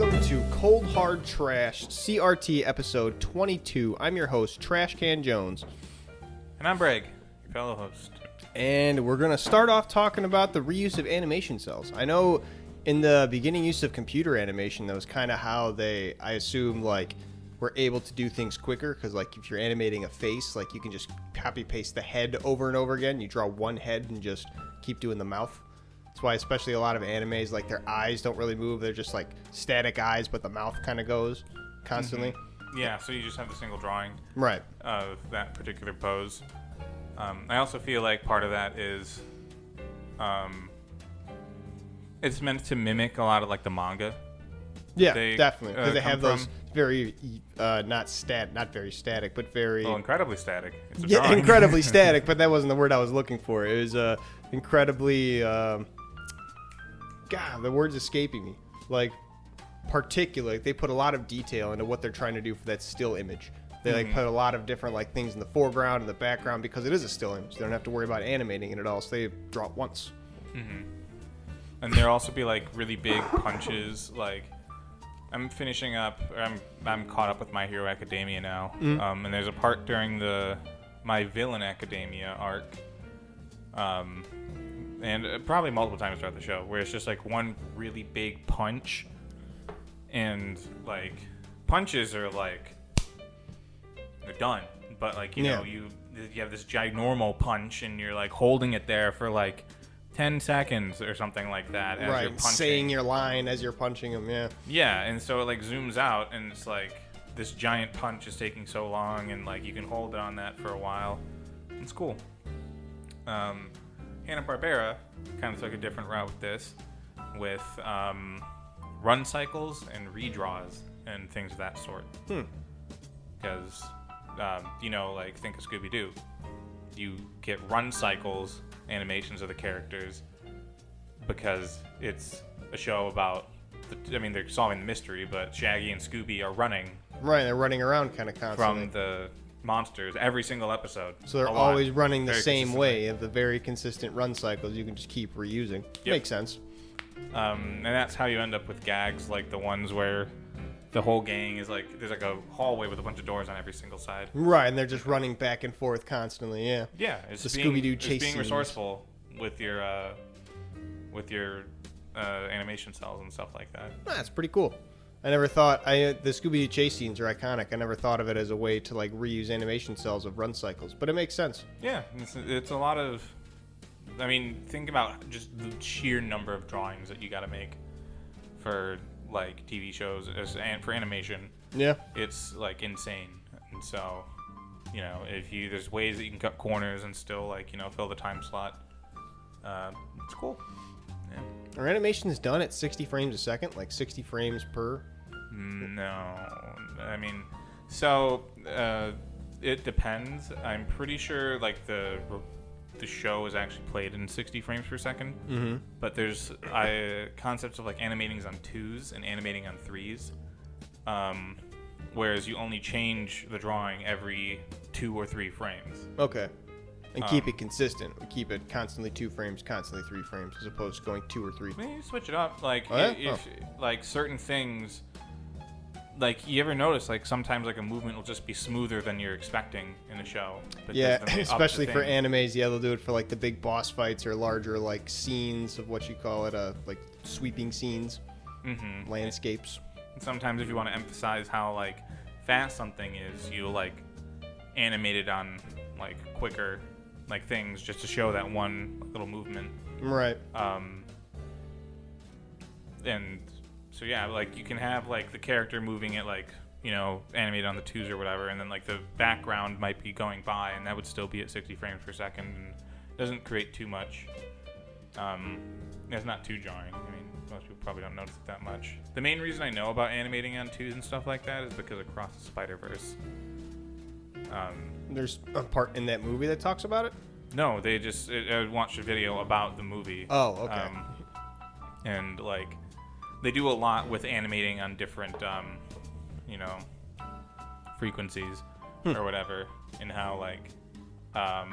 Welcome to Cold Hard Trash CRT episode 22. I'm your host, Trashcan Jones. And I'm Breeeeg, your fellow host. And we're going to start off talking about the reuse of animation cells. I know in the beginning use of computer animation, that was kind of how I assume, were able to do things quicker. Because, if you're animating a face, you can just copy-paste the head over and over again. You draw one head and just keep doing the mouth. That's why especially a lot of animes, their eyes don't really move. They're just, static eyes, but the mouth kind of goes constantly. Mm-hmm. Yeah, so you just have the single drawing right of that particular pose. I also feel like part of that is it's meant to mimic a lot of, the manga. Yeah, definitely. Because they have those very, not very static, but very... Well, incredibly static. It's a yeah, drawing. incredibly static, but that wasn't the word I was looking for. It was incredibly... God, the word's escaping me. Particular. They put a lot of detail into what they're trying to do for that still image. They put a lot of different things in the foreground and the background because it is a still image. They don't have to worry about animating it at all, so they draw it once. Mm-hmm. And there'll also be really big punches. I'm finishing up. I'm caught up with My Hero Academia now. Mm-hmm. And there's a part during my Villain Academia arc. And probably multiple times throughout the show, where it's just one really big punch, and punches are they're done. But you know, you have this ginormal punch, and you're holding it there for 10 seconds or something like that as right, you're punching. Saying your line as you're punching him. Yeah. Yeah, and so it zooms out, and it's this giant punch is taking so long, and you can hold it on that for a while. It's cool. Hanna-Barbera kind of took a different route with this, with run cycles and redraws and things of that sort. Because, think of Scooby-Doo. You get run cycles, animations of the characters, because it's a show about, they're solving the mystery, but Shaggy and Scooby are running. Right, they're running around kind of constantly. From the monsters every single episode. So they're always running the same way, of the very consistent run cycles you can just keep reusing. Yep. Makes sense. And that's how you end up with gags like the ones where the whole gang is there's a hallway with a bunch of doors on every single side. Right, and they're just running back and forth constantly, yeah. Yeah, it's the Scooby-Doo chase being scenes. Resourceful with your animation cells and stuff like that. That's pretty cool. I never thought the Scooby-Doo chase scenes are iconic. I never thought of it as a way to reuse animation cells of run cycles, but it makes sense. Yeah, it's a lot of. Think about just the sheer number of drawings that you got to make for TV shows and for animation. Yeah, it's insane. And so, there's ways that you can cut corners and still fill the time slot. It's cool. Yeah. Are animations done at 60 frames a second, 60 frames per? No, it depends. I'm pretty sure the show is actually played in 60 frames per second. Mm-hmm. But there's concepts of animating on 2s and animating on 3s, whereas you only change the drawing every 2 or 3 frames. Okay. And keep it consistent. We keep it constantly 2 frames, constantly 3 frames, as opposed to going 2 or 3. You switch it up. If certain things, you ever notice sometimes a movement will just be smoother than you're expecting in a show. Yeah, especially for animes. Yeah, they'll do it for the big boss fights or larger scenes of what you call it, sweeping scenes, landscapes. And sometimes if you want to emphasize how fast something is, you'll animate it on quicker. Things just to show that one little movement. Right. And so yeah, you can have the character moving it animated on the 2s or whatever, and then the background might be going by, and that would still be at 60 frames per second, and doesn't create too much. It's not too jarring. Most people probably don't notice it that much. The main reason I know about animating on 2s and stuff like that is because of Across the Spider-Verse. There's a part in that movie that talks about it? No, they just watched a video about the movie. Oh, okay. And they do a lot with animating on different, frequencies or whatever, and how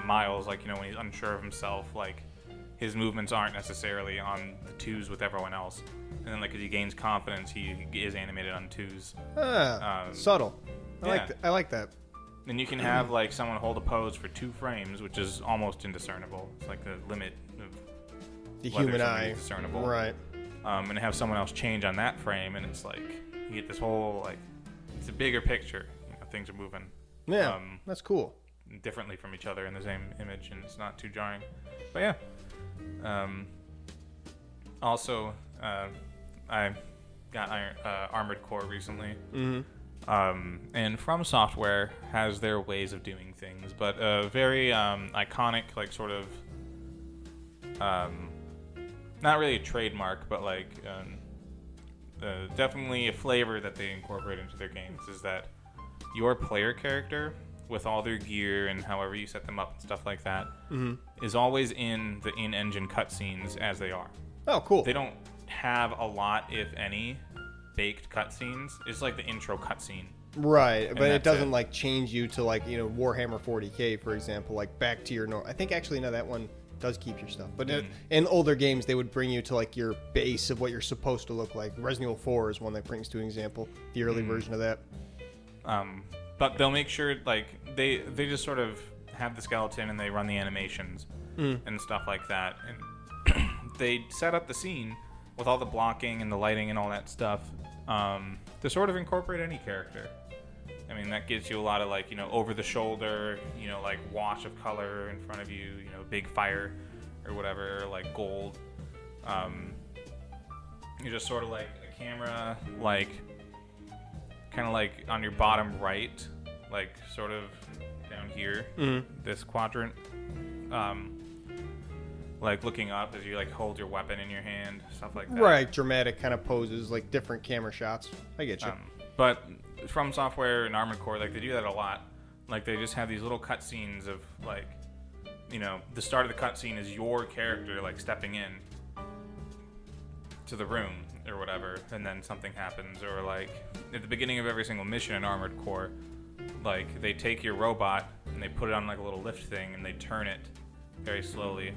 Miles, when he's unsure of himself, his movements aren't necessarily on the twos with everyone else. And then, like, as he gains confidence, he is animated on twos. Subtle. Yeah. I like that. And you can have, like, someone hold a pose for 2 frames, which is almost indiscernible. It's like the limit of The whether human something eye. is discernible. Right. And have someone else change on that frame, and it's like you get this whole, like, it's a bigger picture. You know, things are moving. Yeah, that's cool. Differently from each other in the same image, and it's not too jarring. But yeah. Also, I got Armored Core recently. And From Software has their ways of doing things, but a very iconic, like, sort of not really a trademark, but like definitely a flavor that they incorporate into their games is that your player character, with all their gear and however you set them up and stuff like that, is always in the in-engine cutscenes as they are. Oh, cool. They don't have a lot, if any, baked cutscenes. It's like the intro cutscene. Right, but it doesn't it. like change you to, like, you know, Warhammer 40K, for example, like back to your normal. I think actually no, that one does keep your stuff. But in older games, they would bring you to, like, your base of what you're supposed to look like. Resident Evil 4 is one that brings to an example, the early version of that. But they'll make sure, like, they just sort of have the skeleton and they run the animations and stuff like that. And they set up the scene with all the blocking and the lighting and all that stuff to sort of incorporate any character. I mean, that gives you a lot of, like, you know, over the shoulder, you know, like, wash of color in front of you, you know, big fire or whatever, like gold. You're just sort of like a camera, like, kind of like on your bottom right, like sort of down here, this quadrant, like looking up as you, like, hold your weapon in your hand, stuff like that. Right, dramatic kind of poses, like different camera shots. I get you. But From Software and Armored Core, like, they do that a lot. Like, they just have these little cutscenes of, like, you know, the start of the cutscene is your character, like, stepping in to the room or whatever, and then something happens. Or, like, at the beginning of every single mission in Armored Core, like, they take your robot and they put it on, like, a little lift thing and they turn it very slowly.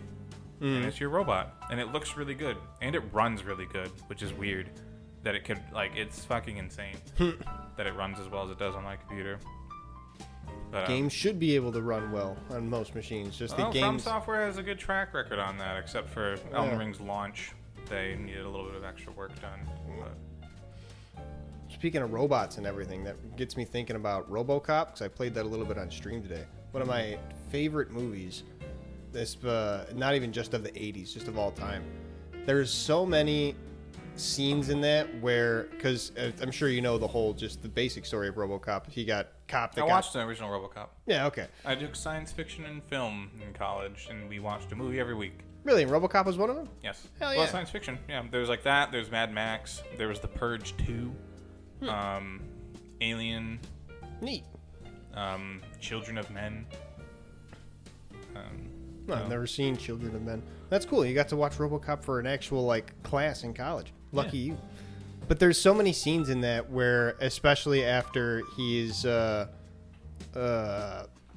And it's your robot. And it looks really good. And it runs really good, which is weird. That it could, like, it's fucking insane that it runs as well as it does on my computer. But, games should be able to run well on most machines. Just the From games. Software has a good track record on that, except for Elden Ring's launch. They needed a little bit of extra work done. But. Speaking of robots and everything, that gets me thinking about Robocop, because I played that a little bit on stream today. One of my favorite movies. This not even just of the 80s, just of all time. There's so many scenes in that where, because I'm sure you know the whole, just the basic story of Robocop. He got cop that I watched the original Robocop. Yeah, okay. I took science fiction and film in college, and we watched a movie every week. Really? And Robocop was one of them? Yes. Hell yeah. Well, science fiction. Yeah, there's like that. There's Mad Max. There was The Purge 2. Alien. Neat. Children of Men. No, I've never seen Children of Men. That's cool. You got to watch Robocop for an actual, like, class in college. Lucky you. But there's so many scenes in that where, especially after he's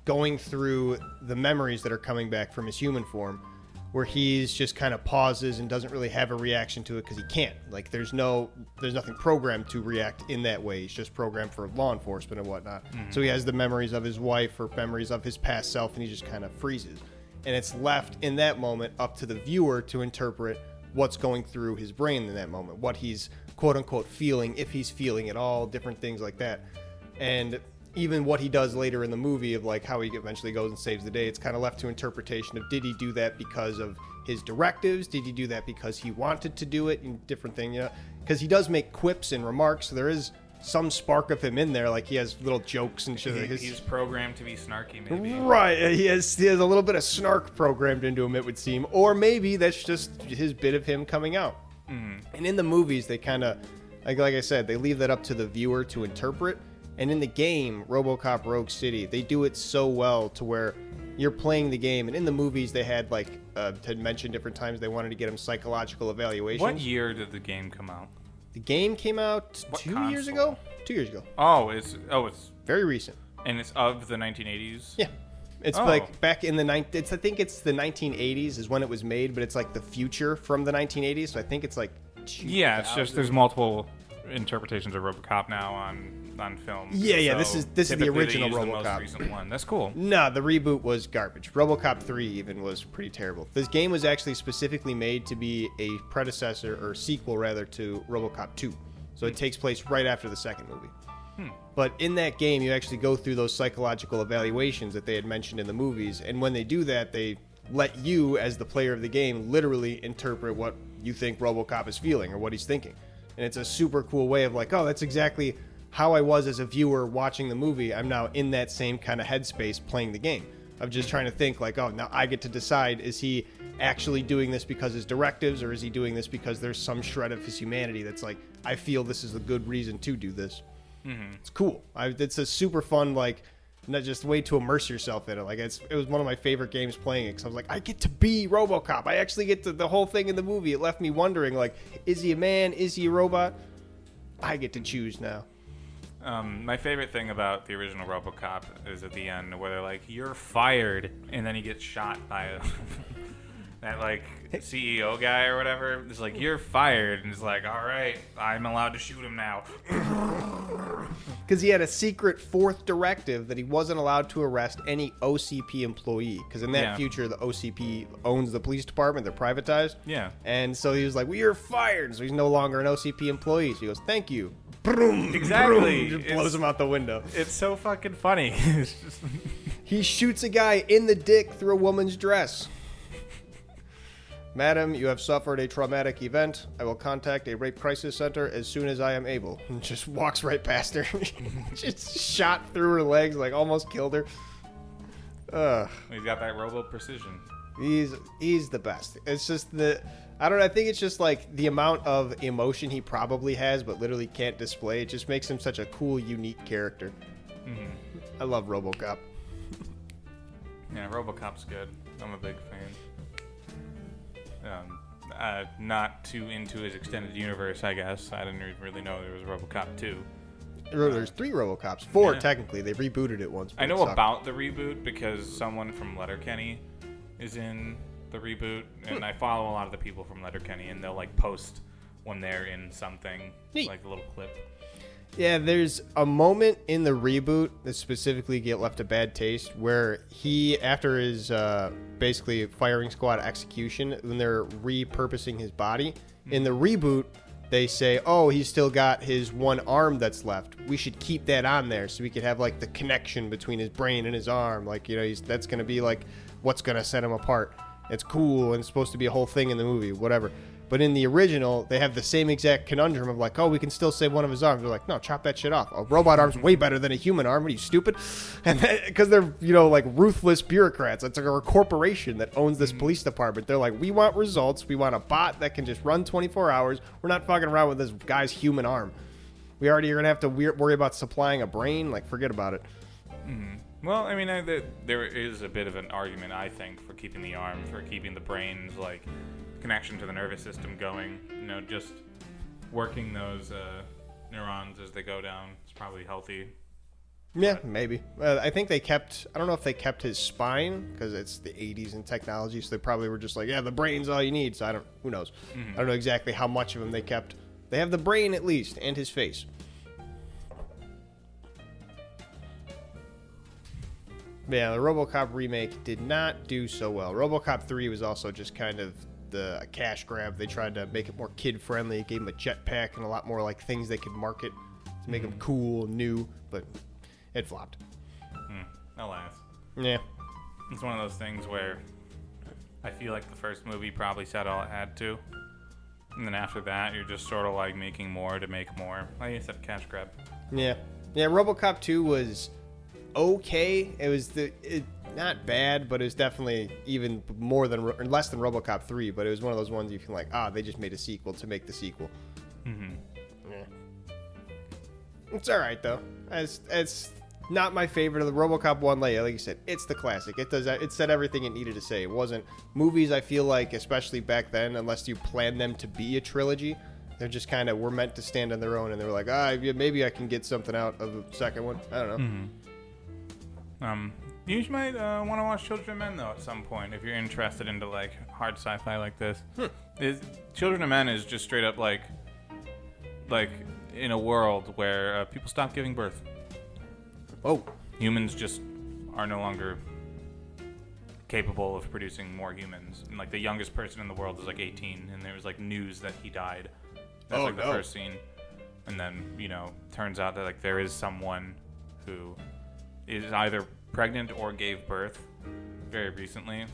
going through the memories that are coming back from his human form, where he's just kind of pauses and doesn't really have a reaction to it because he can't. Like, there's nothing programmed to react in that way. He's just programmed for law enforcement and whatnot. So he has the memories of his wife or memories of his past self, and he just kind of freezes. And it's left in that moment up to the viewer to interpret what's going through his brain in that moment, what he's quote-unquote feeling, if he's feeling at all, different things like that. And even what he does later in the movie of, like, how he eventually goes and saves the day, it's kind of left to interpretation of, did he do that because of his directives? Did he do that because he wanted to do it? And different thing, you know, because he does make quips and remarks, so there is some spark of him in there, like he has little jokes and shit. He's programmed to be snarky, maybe. Right, he has a little bit of snark programmed into him, it would seem, or maybe that's just his bit of him coming out. And in the movies, they kind of, like I said, they leave that up to the viewer to interpret. And in the game, RoboCop Rogue City, they do it so well to where you're playing the game, and in the movies they had, like, had mentioned different times they wanted to get him psychological evaluations. What year did the game come out? The game came out What 2 console? years ago? 2 years ago. Oh, it's Very recent. and it's of the 1980s. Yeah. It's like back in the I think it's the 1980s is when it was made, but it's like the future from the 1980s. So I think it's like 2000. Yeah, it's just there's multiple interpretations of RoboCop now on film. Yeah. So This is the original they use RoboCop. the most recent one. That's cool. No, the reboot was garbage. RoboCop 3 even was pretty terrible. This game was actually specifically made to be a predecessor or sequel rather to RoboCop 2. So it takes place right after the second movie. But in that game, you actually go through those psychological evaluations that they had mentioned in the movies. And when they do that, they let you, as the player of the game, literally interpret what you think RoboCop is feeling or what he's thinking. And it's a super cool way of like, oh, that's exactly how I was as a viewer watching the movie. I'm now in that same kind of headspace playing the game. Of just trying to think like, oh, now I get to decide, is he actually doing this because his directives, or is he doing this because there's some shred of his humanity that's like, I feel this is a good reason to do this. It's cool. It's a super fun, like, not just way to immerse yourself in it. Like, it was one of my favorite games playing it, because I was like, I get to be RoboCop. I actually get to the whole thing in the movie. It left me wondering, like, is he a man? Is he a robot? I get to choose now. My favorite thing about the original RoboCop is at the end where they're like, "You're fired," and then he gets shot by that like CEO guy or whatever. It's like, "You're fired," and it's like, "All right, I'm allowed to shoot him now." Because he had a secret fourth directive that he wasn't allowed to arrest any OCP employee. Because in that future, the OCP owns the police department. They're privatized. Yeah. And so he was like, well, you're fired. So he's no longer an OCP employee. So he goes, thank you. Boom. Exactly. Boom, just blows him out the window. It's so fucking funny. It's just... He shoots a guy in the dick through a woman's dress. Madam, you have suffered a traumatic event. I will contact a rape crisis center as soon as I am able. And just walks right past her. Just shot through her legs, like almost killed her. He's got that robo precision. He's the best. It's just I don't know, I think it's just like the amount of emotion he probably has but literally can't display. It just makes him such a cool, unique character. I love RoboCop. Yeah, RoboCop's good. I'm a big fan. Not too into his extended universe, I guess. I didn't really know there was RoboCop 2. There's 3 RoboCops. 4, technically. They rebooted it once. I know about the reboot because someone from Letterkenny is in the reboot, and I follow a lot of the people from Letterkenny, and they'll like post when they're in something, like a little clip. Yeah, there's a moment in the reboot that specifically left a bad taste where he, after his basically firing squad execution, when they're repurposing his body, in the reboot, they say, oh, he's still got his one arm that's left. We should keep that on there so we could have like the connection between his brain and his arm. Like, you know, that's going to be like what's going to set him apart. It's cool and it's supposed to be a whole thing in the movie, whatever. But in the original, they have the same exact conundrum of like, oh, we can still save one of his arms. They're like, no, chop that shit off. A robot arm's way better than a human arm. What are you, stupid? And because they're, you know, like ruthless bureaucrats. It's like a corporation that owns this police department. They're like, we want results. We want a bot that can just run 24 hours. We're not fucking around with this guy's human arm. We already are going to have to worry about supplying a brain. Like, forget about it. Well, I mean, there is a bit of an argument, I think, for keeping the arms, for keeping the brains, like, connection to the nervous system going. You know, just working those neurons as they go down is probably healthy. Yeah, maybe. I think I don't know if they kept his spine, because it's the 80s in technology, so they probably were just like, yeah, the brain's all you need, so who knows. I don't know exactly how much of him they kept. They have the brain, at least, and his face. Yeah, the RoboCop remake did not do so well. RoboCop 3 was also just kind of a cash grab. They tried to make it more kid-friendly. It gave him a jetpack and a lot more like things they could market to make him cool, new, but it flopped. Alas. Yeah. It's one of those things where I feel like the first movie probably said all it had to, and then after that, you're just sort of like making more to make more. Like you said, cash grab. Yeah. Yeah, RoboCop 2 was okay. It was not bad, but it was definitely even less than RoboCop 3. But it was one of those ones you feel like, they just made a sequel to make the sequel. Yeah. It's all right though. It's not my favorite of the RoboCop 1. Like you said, it's the classic. It said everything it needed to say. It wasn't movies. I feel like, especially back then, unless you planned them to be a trilogy, they're just kind of were meant to stand on their own. And they were like, maybe I can get something out of the second one. I don't know. You might want to watch Children of Men though at some point if you're interested into like hard sci-fi like this. Children of Men is just straight up like in a world where people stop giving birth. Oh, humans just are no longer capable of producing more humans. And like the youngest person in the world is like 18, and there was like news that he died. That's like the first scene. And then, turns out that like there is someone who is either pregnant or gave birth very recently,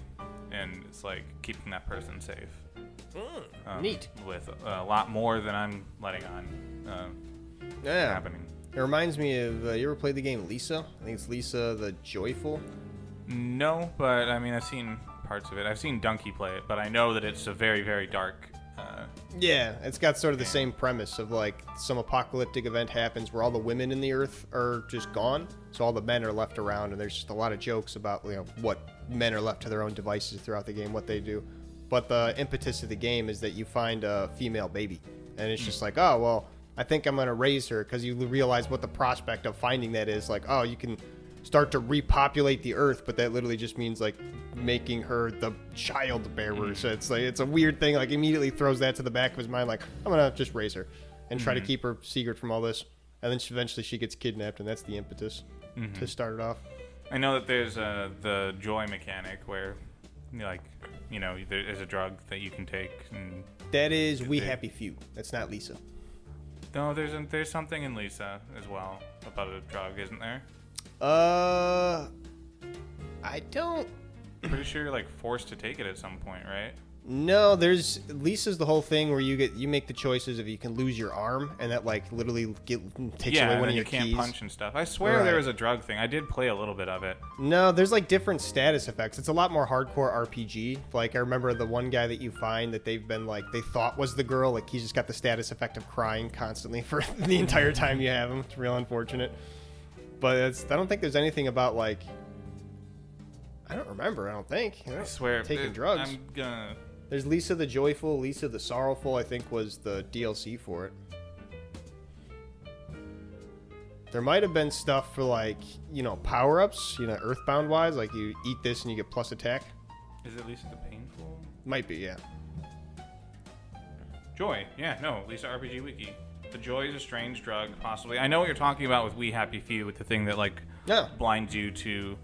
and it's like keeping that person safe. Neat. With a lot more than I'm letting on happening. It reminds me of, you ever played the game Lisa? I think it's Lisa the Joyful. No, but I mean, I've seen parts of it. I've seen Donkey play it, but I know that it's a very, very dark. Yeah, it's got sort of the same premise of like some apocalyptic event happens where all the women in the earth are just gone, so all the men are left around, and there's just a lot of jokes about what men are left to their own devices throughout the game, what they do. But the impetus of the game is that you find a female baby, and it's just like, oh well, I think I'm gonna raise her, because you realize what the prospect of finding that is. Like, oh, you can start to repopulate the earth, but that literally just means like making her the child bearer. So it's like, it's a weird thing. Like, immediately throws that to the back of his mind, like, I'm gonna just raise her and try to keep her secret from all this. And then eventually she gets kidnapped, and that's the impetus to start it off. I know that there's the joy mechanic where there's a drug that you can take, and that is We Happy Few. That's not Lisa. No, there's something in Lisa as well about a drug, isn't there? I don't. Pretty sure you're like forced to take it at some point, right? No, Lisa's the whole thing where you make the choices if you can lose your arm, and that like literally takes away one of your keys. Yeah, you can't punch and stuff. I swear there was a drug thing. I did play a little bit of it. No, there's like different status effects. It's a lot more hardcore RPG. Like, I remember the one guy that you find that they've been like, they thought was the girl. Like, he's just got the status effect of crying constantly for the entire time you have him. It's real unfortunate. But I don't think there's anything about like, I don't remember. I don't think. I swear, taking drugs. I'm gonna. There's Lisa the Joyful, Lisa the Sorrowful, I think was the DLC for it. There might have been stuff for like, power-ups, Earthbound-wise, like you eat this and you get plus attack. Is it Lisa the Painful? Might be, yeah. Joy, yeah, no, Lisa RPG Wiki. The joy is a strange drug, possibly. I know what you're talking about with We Happy Few, with the thing that like blinds you to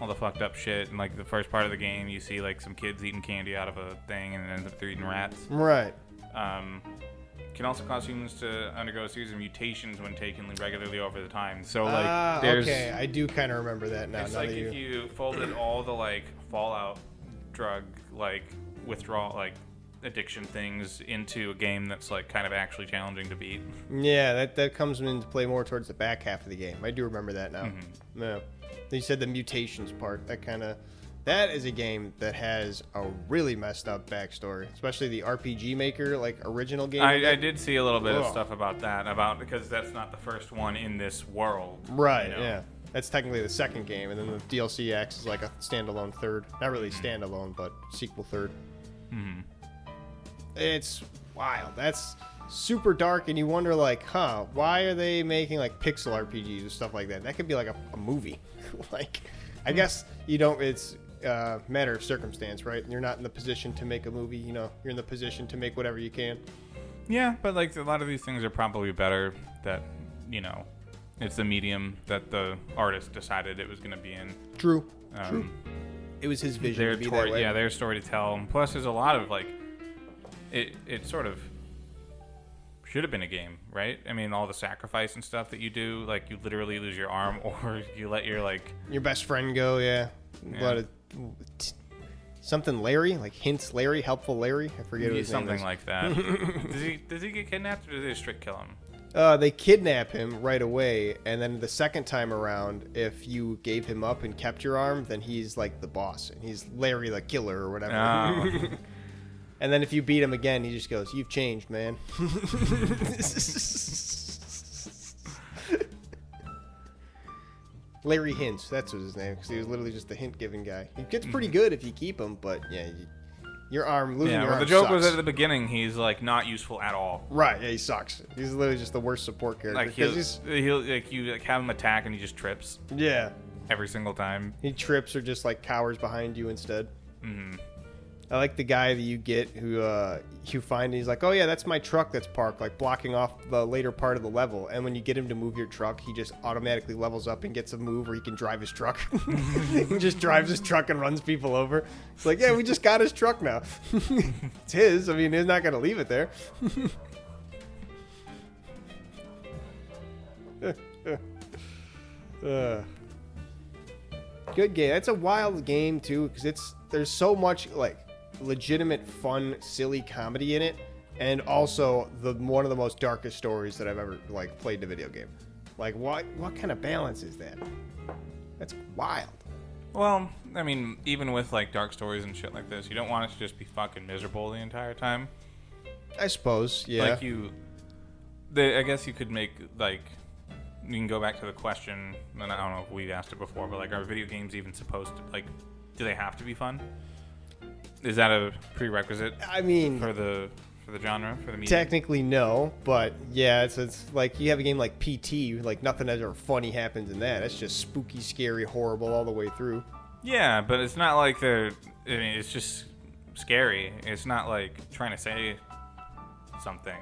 all the fucked up shit. And like the first part of the game, you see like some kids eating candy out of a thing, and it ends up they're eating rats. Right. Can also cause humans to undergo a series of mutations when taken regularly over the time. So like, there's okay, I do kind of remember that now. It's like if you folded all the like Fallout drug like withdrawal like addiction things into a game that's like kind of actually challenging to beat. Yeah, that comes into play more towards the back half of the game. I do remember that now. Yeah. You said the mutations part. That is a game that has a really messed up backstory, especially the RPG Maker like original game. I did see a little bit of stuff about that, because that's not the first one in this world. Right. Yeah. That's technically the second game, and then the DLC acts as like a standalone third. Not really standalone, but sequel third. It's wild. That's super dark, and you wonder like, why are they making like pixel RPGs and stuff like that? That could be like a movie. Like, I guess you don't. It's a matter of circumstance, right? You're not in the position to make a movie. You're in the position to make whatever you can. Yeah, but like a lot of these things are probably better that it's the medium that the artist decided it was going to be in. True. True. It was his vision to be that way. Yeah, their story to tell. And plus, there's a lot of like, it sort of should have been a game, right? I mean, all the sacrifice and stuff that you do, like you literally lose your arm, or you let your best friend go. Yeah. Something Larry, like hints Larry, helpful Larry. I forget what his name is. Something like that. Does he get kidnapped, or do they just straight kill him? They kidnap him right away, and then the second time around, if you gave him up and kept your arm, then he's like the boss, and he's Larry the Killer or whatever. Oh. And then if you beat him again, he just goes, "You've changed, man." Larry Hints, that's what his name, because he was literally just the hint-giving guy. He gets pretty good if you keep him, but yeah, your arm, losing your arm the joke sucks. was at the beginning, he's like not useful at all. Right, yeah, he sucks. He's literally just the worst support character. Like he'll like you like have him attack and he just trips. Yeah. every single time. He trips or just like cowers behind you instead. Mm-hmm. I like the guy that you get who you find and he's like, oh yeah, that's my truck that's parked, like blocking off the later part of the level. And when you get him to move your truck, he just automatically levels up and gets a move where he can drive his truck. He just drives his truck and runs people over. It's like, yeah, we just got his truck now. It's his. I mean, he's not going to leave it there. Good game. That's a wild game too, because there's so much like legitimate fun silly comedy in it, and also one of the most darkest stories that I've ever like played in a video game. Like what kind of balance is that? That's wild. Well, I mean, even with like dark stories and shit like this, you don't want it to just be fucking miserable the entire time. I suppose, yeah. Like I guess you could make like, you can go back to the question, and I don't know if we've asked it before, but like, are video games even supposed to, like, do they have to be fun? Is that a prerequisite? I mean, for the genre, for the medium? Technically no, but yeah, it's like you have a game like PT, like nothing ever funny happens in that. It's just spooky, scary, horrible all the way through. Yeah, but it's not like it's just scary. It's not like trying to say something.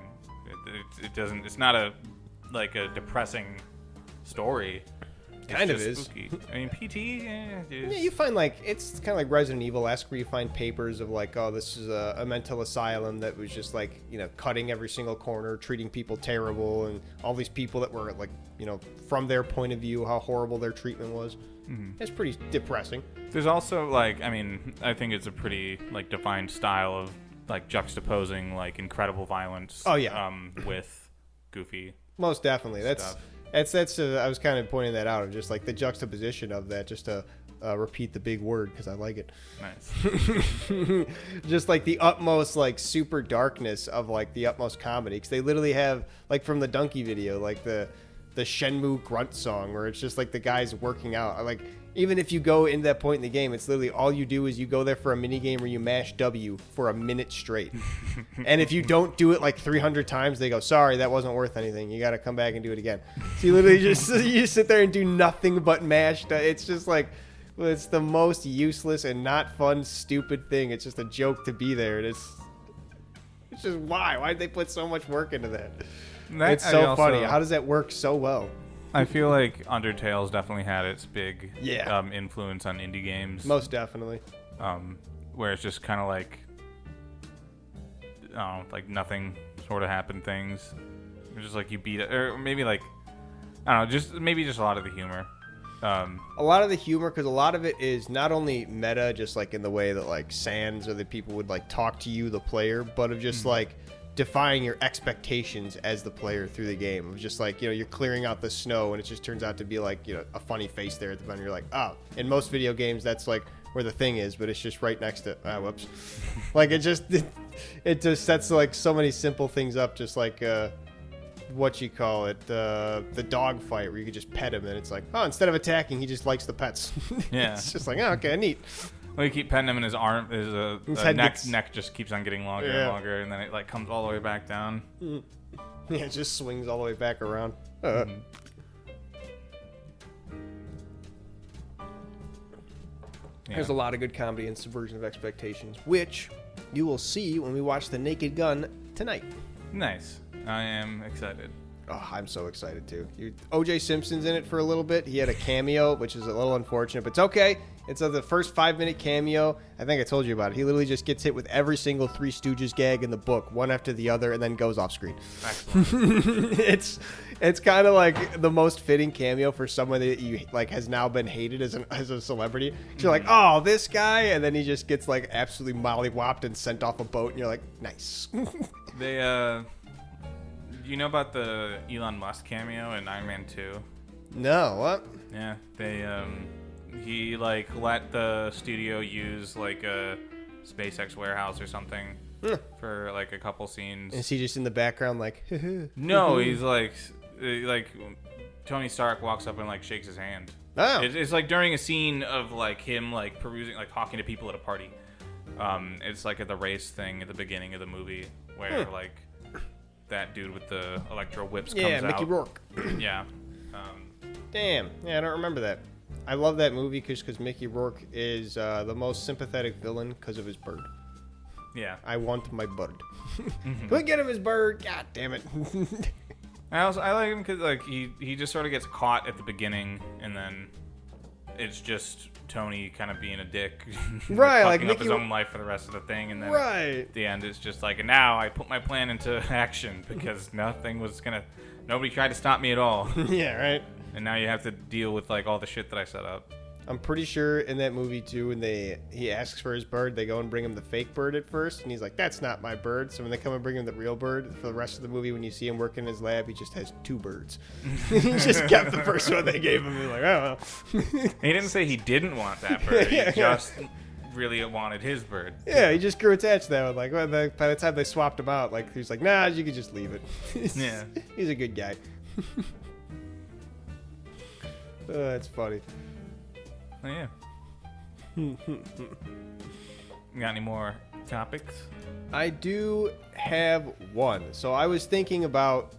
It doesn't. It's not a depressing story. It's kind of just is. Spooky. I mean, PT. Yeah, you find like it's kind of like Resident Evil-esque, where you find papers of like, oh, this is a mental asylum that was just like, cutting every single corner, treating people terrible, and all these people that were like, from their point of view, how horrible their treatment was. Mm-hmm. It's pretty depressing. There's also like, I mean, I think it's a pretty like defined style of like juxtaposing like incredible violence. Oh yeah. With goofy. Most definitely. Stuff. That's I was kind of pointing that out, of just like the juxtaposition of that, just to repeat the big word because I like it. Nice. Just like the utmost like super darkness of like the utmost comedy, because they literally have like from the Donkey video, like the Shenmue grunt song, where it's just like the guys working out. Like even if you go in that point in the game, it's literally all you do is you go there for a mini game where you mash W for a minute straight. And if you don't do it like 300 times, they go, sorry, that wasn't worth anything. You got to come back and do it again. So you literally you sit there and do nothing but mash. It's just like, it's the most useless and not fun, stupid thing. It's just a joke to be there. And it's just why'd they put so much work into that? It's so funny. How does that work so well? I feel like Undertale's definitely had its big Yeah. Influence on indie games. Most definitely. Where it's just kind of like, I don't know, like nothing sort of happened things. It's just like you beat it, or maybe like, I don't know, just a lot of the humor. A lot of the humor, because a lot of it is not only meta, just like in the way that like Sans or the people would like talk to you, the player, but of just like defying your expectations as the player through the game. It was just like, you're clearing out the snow and it just turns out to be like, a funny face there at the end. You're like, oh, in most video games, that's like where the thing is, but it's just right next to, whoops. Like it just sets like so many simple things up, just like, what you call it, the dog fight where you could just pet him and it's like, oh, instead of attacking, he just likes the pets. Yeah. It's just like, oh, okay, neat. Well, you keep petting him, and his arm, his neck just keeps on getting longer and longer, and then it like comes all the way back down. Yeah, it just swings all the way back around. Mm-hmm. There's a lot of good comedy and subversion of expectations, which you will see when we watch The Naked Gun tonight. Nice. I am excited. Oh, I'm so excited too. O.J. Simpson's in it for a little bit. He had a cameo, which is a little unfortunate, but it's okay. It's the first 5-minute cameo. I think I told you about it. He literally just gets hit with every single Three Stooges gag in the book, one after the other, and then goes off screen. Excellent. It's kind of like the most fitting cameo for someone that you like has now been hated as a celebrity. You're like, oh, this guy, and then he just gets like absolutely mollywopped and sent off a boat, and you're like, nice. They you know about the Elon Musk cameo in Iron Man 2? No, what? Yeah, they he like let the studio use like a SpaceX warehouse or something for like a couple scenes. Is he just in the background like? No, he's like Tony Stark walks up and like shakes his hand. Oh. It's like during a scene of like him like perusing, like talking to people at a party. It's like at the race thing at the beginning of the movie where like that dude with the electro whips comes out. Yeah, Mickey Rourke. Yeah. Damn. Yeah, I don't remember that. I love that movie because Mickey Rourke is the most sympathetic villain because of his bird. Yeah. I want my bird. Can we get him his bird? God damn it. I like him because like he just sort of gets caught at the beginning, and then it's just Tony kind of being a dick, right? Like fucking up his own life for the rest of the thing, and then at the end it's just like, and now I put my plan into action because nobody tried to stop me at all. Yeah, right. And now you have to deal with like all the shit that I set up. I'm pretty sure in that movie too, when he asks for his bird, they go and bring him the fake bird at first, and he's like, "That's not my bird." So when they come and bring him the real bird, for the rest of the movie, when you see him working in his lab, he just has 2 birds. He just kept the first one they gave him. He's like, "Oh well." He didn't say he didn't want that bird. He just really wanted his bird. Yeah, he just grew attached to that one. Like, by the time they swapped him out, like he's like, "Nah, you could just leave it." Yeah, he's a good guy. That's funny. Oh, yeah. Got any more topics? I do have one. So I was thinking about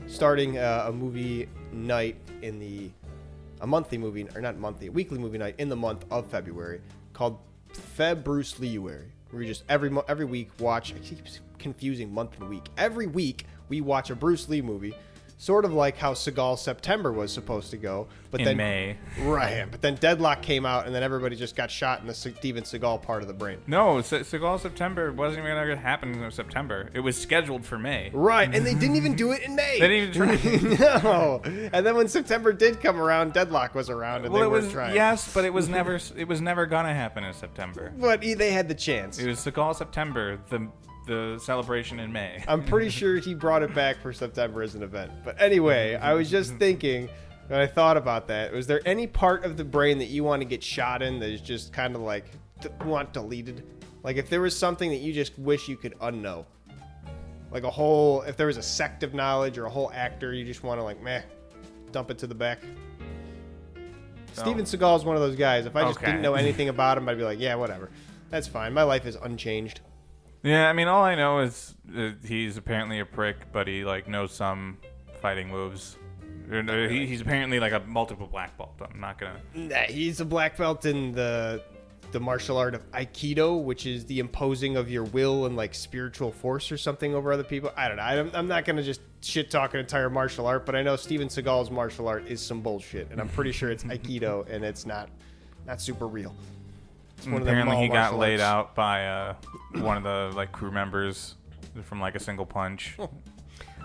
starting a movie night a weekly movie night in the month of February called Bruce Lee-uary. Where we just every week watch. I keep confusing month and week. Every week we watch a Bruce Lee movie. Sort of like how Segal September was supposed to go, but then May, right? But then Deadlock came out, and then everybody just got shot in the Steven Seagal part of the brain. No, Segal September wasn't even going to happen in September. It was scheduled for May. Right, and they didn't even do it in May. They didn't even try. No, and then when September did come around, Deadlock was around, and they weren't trying. Yes, but it was never going to happen in September. But they had the chance. It was Segal September, the celebration in May. I'm pretty sure he brought it back for September as an event. But anyway, I was just thinking, when I thought about that, was there any part of the brain that you want to get shot in that is just kind of like, want deleted? Like if there was something that you just wish you could unknow. Like if there was a sect of knowledge or a whole actor, you just want to like, dump it to the back. So, Steven Seagal is one of those guys. If I just didn't know anything about him, I'd be like, yeah, whatever. That's fine. My life is unchanged. Yeah, I mean, all I know is he's apparently a prick, but he like knows some fighting moves. He's apparently like a multiple black belt. I'm not gonna. Nah, he's a black belt in the martial art of Aikido, which is the imposing of your will and like spiritual force or something over other people. I don't know. I'm not gonna just shit talk an entire martial art, but I know Steven Seagal's martial art is some bullshit, and I'm pretty sure it's Aikido and it's not super real. Apparently he got laid out by one of the like crew members from like a single punch.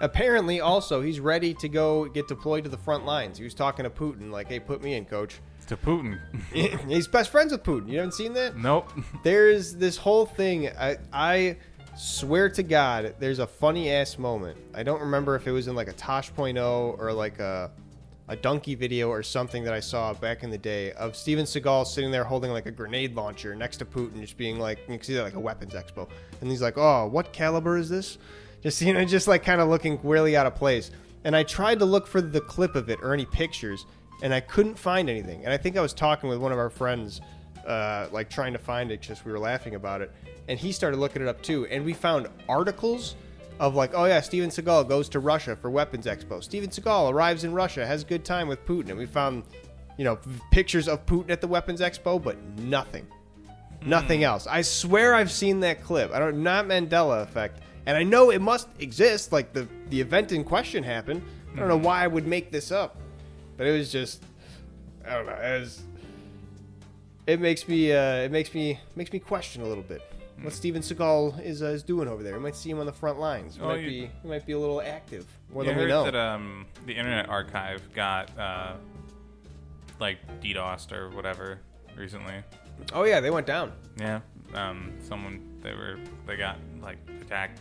Apparently also he's ready to go get deployed to the front lines. He was talking to Putin like, hey, put me in, coach. To Putin. He's best friends with Putin. You haven't seen that? Nope. There's this whole thing. I swear to God, there's a funny ass moment. I don't remember if it was in like a Tosh.0 or like a donkey video or something that I saw back in the day of Steven Seagal sitting there holding like a grenade launcher next to Putin, just being like, you can see that like a weapons expo, and he's like, oh, what caliber is this? Just like kind of looking really out of place. And I tried to look for the clip of it or any pictures, and I couldn't find anything. And I think I was talking with one of our friends, like trying to find it, just we were laughing about it, and he started looking it up too, and we found articles of like, oh yeah, Steven Seagal goes to Russia for Weapons Expo. Steven Seagal arrives in Russia, has a good time with Putin. And we found, pictures of Putin at the Weapons Expo, but nothing. Nothing else. I swear I've seen that clip. Not Mandela effect. And I know it must exist, like the event in question happened. I don't know why I would make this up. But it was just, I don't know, it makes me question a little bit what Steven Seagal is doing over there. We might see him on the front lines. He might be a little active, more than we know. I heard that the Internet Archive got like DDoSed or whatever recently. Oh yeah, they went down. Yeah, they got like attacked,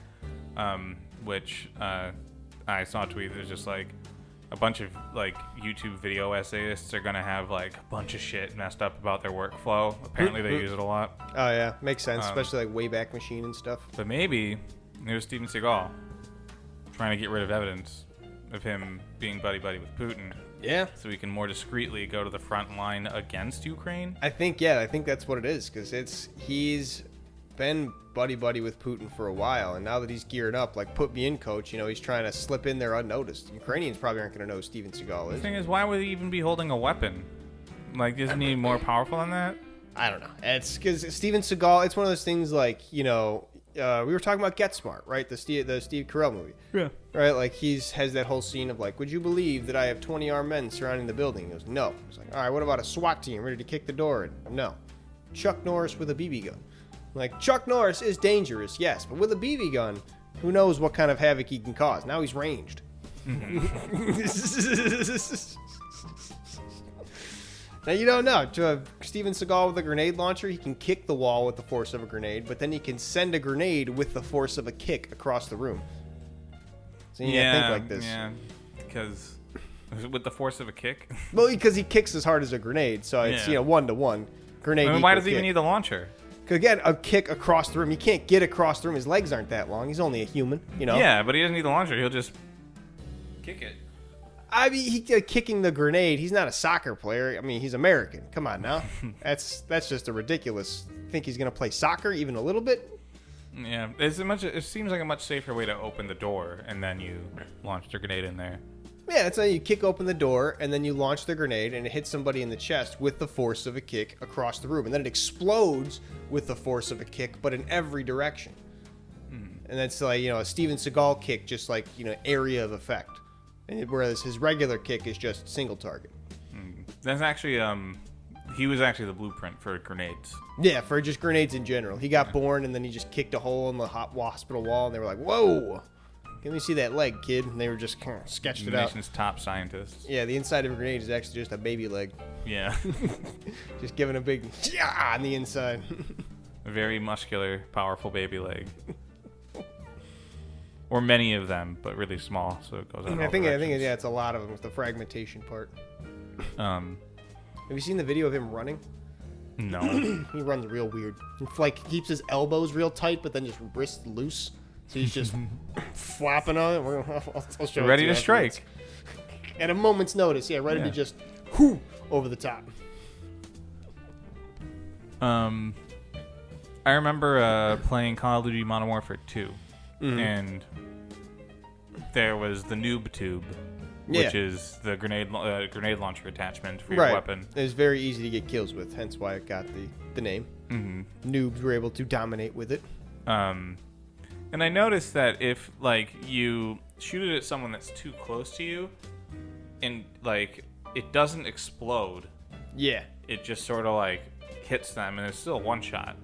which I saw a tweet that was just like a bunch of like YouTube video essayists are gonna have like a bunch of shit messed up about their workflow. Apparently they use it a lot. Oh yeah, makes sense, especially like Wayback Machine and stuff. But maybe it was Steven Seagal trying to get rid of evidence of him being buddy-buddy with Putin. Yeah. So he can more discreetly go to the front line against Ukraine? I think that's what it is, because he's been buddy-buddy with Putin for a while, and now that he's geared up, like, put me in, coach, he's trying to slip in there unnoticed. Ukrainians probably aren't going to know who Steven Seagal is. The thing is, why would he even be holding a weapon? Like, isn't he more powerful than that? I don't know. It's because Steven Seagal. It's one of those things like we were talking about Get Smart, right? The Steve Carell movie. Yeah. Right. Like has that whole scene of like, would you believe that I have 20 armed men surrounding the building? He goes, no. He's like, all right. What about a SWAT team ready to kick the door in? No. Chuck Norris with a BB gun. Like Chuck Norris is dangerous, yes, but with a BB gun, who knows what kind of havoc he can cause? Now he's ranged. Now, you don't know. To have Steven Seagal with a grenade launcher, he can kick the wall with the force of a grenade, but then he can send a grenade with the force of a kick across the room. So you gotta think like this. Yeah, because with the force of a kick? Well, because he kicks as hard as a grenade, so it's, 1-to-1. Grenade. I mean, why does he even need the launcher? Because, again, a kick across the room. He can't get across the room. His legs aren't that long. He's only a human, Yeah, but he doesn't need the launcher. He'll just kick it. I mean, kicking the grenade. He's not a soccer player. I mean, he's American. Come on now. That's just a ridiculous. Think he's gonna play soccer even a little bit? Yeah, it seems like a much safer way to open the door, and then you launch the grenade in there. Yeah, that's how you kick open the door, and then you launch the grenade, and it hits somebody in the chest with the force of a kick across the room, and then it explodes with the force of a kick, but in every direction. And that's like a Steven Seagal kick, just like area of effect. Whereas his regular kick is just single target. That's actually, he was actually the blueprint for grenades. Yeah, for just grenades in general. He got born, and then he just kicked a hole in the hospital wall, and they were like, whoa, let me see that leg, kid. And they were just kind of sketched it out. The nation's top scientists. Yeah, the inside of a grenade is actually just a baby leg. Yeah. Just giving a big yeah on the inside. A very muscular, powerful baby leg. Or many of them, but really small, so it goes on. I think it's a lot of them with the fragmentation part. Have you seen the video of him running? No. He runs real weird. He keeps his elbows real tight, but then just wrists loose. So he's just flapping on it. I'll show ready it to strike. At a moment's notice, ready to just over the top. Mm-hmm. I remember playing Call of Duty Modern Warfare 2. And there was the noob tube, which is the grenade launcher attachment for your weapon. It was very easy to get kills with, hence why it got the name. Noobs were able to dominate with it. And I noticed that if you shoot it at someone that's too close to you, and it doesn't explode. Yeah. It just sort of hits them, and it's still one shot.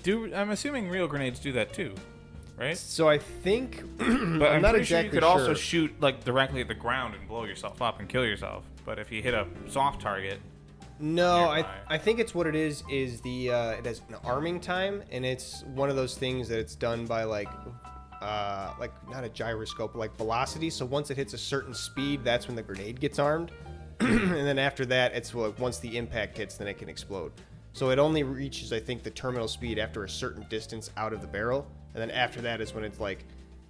I'm assuming real grenades do that too, right? So I think, but I'm not exactly sure you could sure. also shoot directly at the ground and blow yourself up and kill yourself. But if you hit a soft target, no, I think it's what it is the it has an arming time, and it's one of those things that it's done by not a gyroscope, but velocity. So once it hits a certain speed, that's when the grenade gets armed, and then after that, it's once the impact hits, then it can explode. So it only reaches, I think, the terminal speed after a certain distance out of the barrel. And then after that is when it's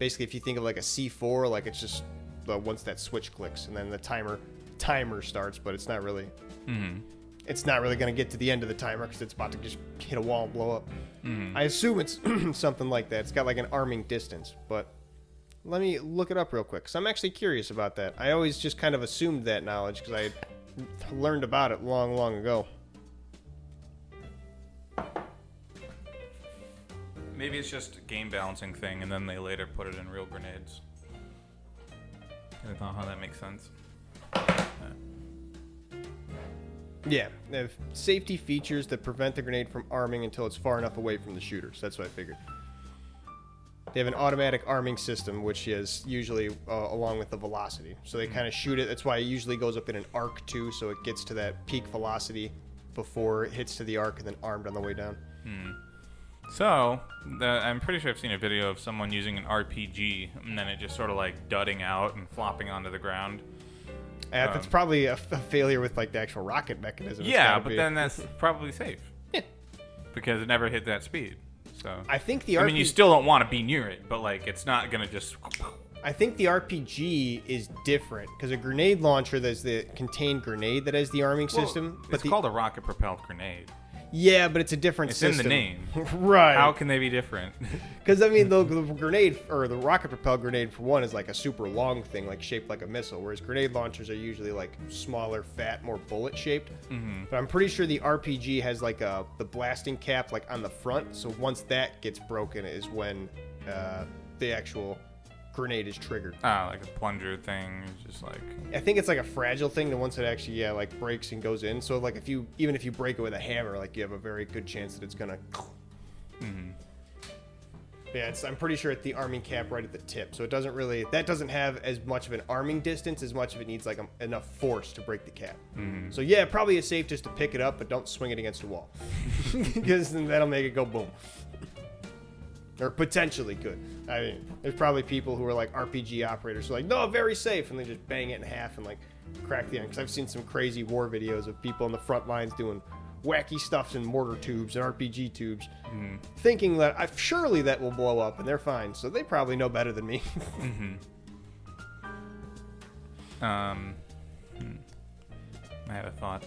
basically if you think of a C4, it's just once that switch clicks and then the timer starts, but it's not really, it's not really going to get to the end of the timer because it's about to just hit a wall and blow up. I assume it's something like that. It's got an arming distance, but let me look it up real quick because I'm actually curious about that. I always just kind of assumed that knowledge because I had learned about it long, long ago. Maybe it's just a game balancing thing, and then they later put it in real grenades. I don't know how that makes sense. Yeah, they have safety features that prevent the grenade from arming until it's far enough away from the shooters. That's what I figured. They have an automatic arming system, which is usually along with the velocity. So they kind of shoot it. That's why it usually goes up in an arc, too, so it gets to that peak velocity before it hits to the arc and then armed on the way down. So, I'm pretty sure I've seen a video of someone using an RPG, and then it just sort of dudding out and flopping onto the ground. That's probably a failure with the actual rocket mechanism. Yeah, but then that's probably safe. Yeah. Because it never hit that speed. So I think the I mean, you still don't want to be near it, but it's not going to just... I think the RPG is different because a grenade launcher, there's the contained grenade that has the arming system. But it's called a rocket-propelled grenade. Yeah, but it's a different It's system. in the name. Right. How can they be different? Because, I mean, the grenade, or the rocket-propelled grenade, for one, is like a super long thing, like shaped like a missile, whereas grenade launchers are usually like smaller, fat, more bullet-shaped. Mm-hmm. But I'm pretty sure the RPG has like the blasting cap like on the front, so once that gets broken is when the actual grenade is triggered. Like a plunger thing, just like... I think it's like a fragile thing that once it actually like breaks and goes in. So like even if you break it with a hammer, like you have a very good chance that it's gonna. Mm-hmm. Yeah, I'm pretty sure it's the arming cap right at the tip. So it doesn't really have as much of an arming distance as much of it needs like enough force to break the cap. Mm-hmm. So yeah, probably is safe just to pick it up, but don't swing it against a wall because then that'll make it go boom. Or potentially could. I mean, there's probably people who are like RPG operators who are like, no, very safe, and they just bang it in half and like crack the end. Because I've seen some crazy war videos of people on the front lines doing wacky stuff in mortar tubes and RPG tubes, thinking that surely that will blow up, and they're fine. So they probably know better than me. I had a thought.